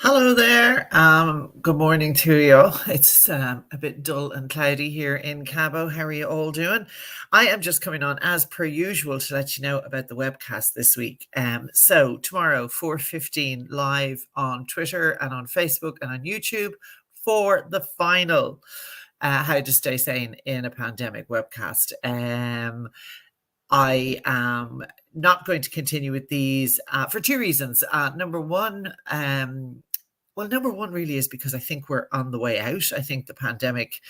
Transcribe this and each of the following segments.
Hello there. Good morning to you. It's a bit dull and cloudy here in Cabo. How are you all doing? I am just coming on as per usual to let you know about the webcast this week. So tomorrow, 4:15 live on Twitter and on Facebook and on YouTube for the final How to Stay Sane in a Pandemic webcast. I am not going to continue with these for two reasons. Number one really is because I think we're on the way out. I think the pandemic,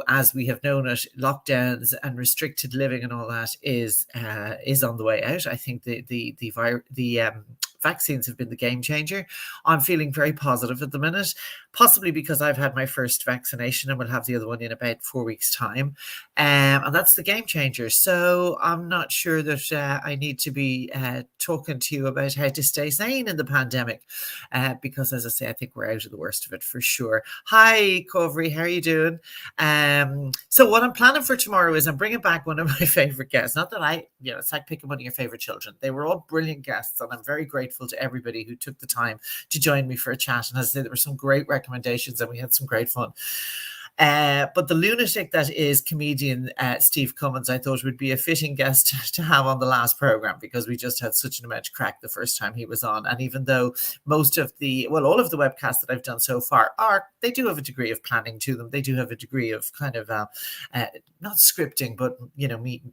as we have known it, lockdowns and restricted living and all that is on the way out. I think the vaccines have been the game changer. I'm feeling very positive at the minute, possibly because I've had my first vaccination and will have the other one in about 4 weeks' time, and that's the game changer. So I'm not sure that I need to be talking to you about how to stay sane in the pandemic, because, as I say, I think we're out of the worst of it for sure. Hi, Covery, how are you doing? So what I'm planning for tomorrow is I'm bringing back one of my favorite guests. Not that it's like picking one of your favorite children. They were all brilliant guests, and I'm very grateful to everybody who took the time to join me for a chat. And as I say, there were some great recommendations, and we had some great fun. But the lunatic that is comedian Steve Cummins, I thought would be a fitting guest to have on the last program, because we just had such an immense crack the first time he was on. And even though all of the webcasts that I've done so far they do have a degree of planning to them. They do have a degree of kind of not scripting, but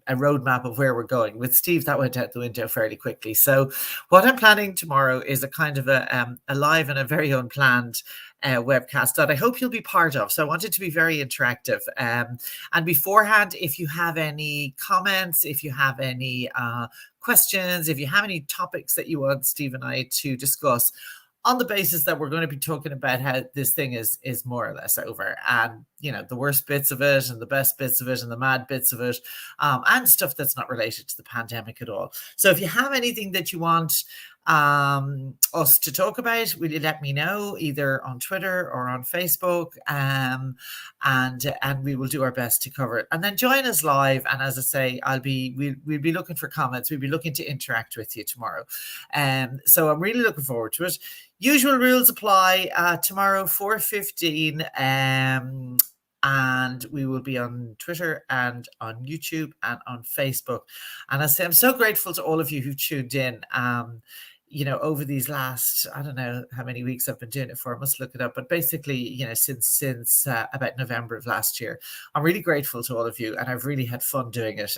a roadmap of where we're going. With Steve, that went out the window fairly quickly. So what I'm planning tomorrow is a kind of a live and a very unplanned webcast that I hope you'll be part of. So I want it to be very interactive. And beforehand, if you have any comments, if you have any questions, if you have any topics that you want Steve and I to discuss, on the basis that we're going to be talking about how this thing is more or less over, and the worst bits of it and the best bits of it and the mad bits of it, and stuff that's not related to the pandemic at all. So if you have anything that you want us to talk about, will you let me know either on Twitter or on Facebook, and we will do our best to cover it. And then join us live, and as I say, we'll be looking for comments. We'll be looking to interact with you tomorrow, so I'm really looking forward to it. Usual rules apply. Tomorrow 4:15, and we will be on Twitter and on YouTube and on Facebook. And I say I'm so grateful to all of you who've tuned in. Over these last, I don't know how many weeks I've been doing it for. I must look it up. But basically, since about November of last year, I'm really grateful to all of you, and I've really had fun doing it.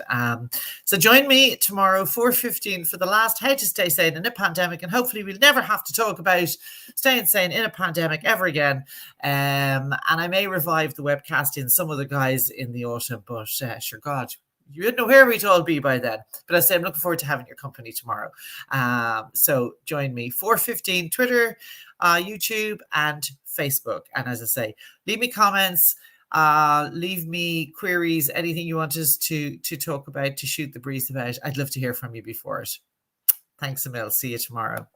So join me tomorrow, 4:15, for the last How to Stay Sane in a Pandemic. And hopefully we'll never have to talk about staying sane in a pandemic ever again. And I may revive the webcast in some of the guys in the autumn, but sure God, you wouldn't know where we'd all be by then. But I say I'm looking forward to having your company tomorrow. So join me, 4:15, Twitter, YouTube, and Facebook. And as I say, leave me comments, leave me queries, anything you want us to talk about, to shoot the breeze about. I'd love to hear from you before it. Thanks, Emil. See you tomorrow.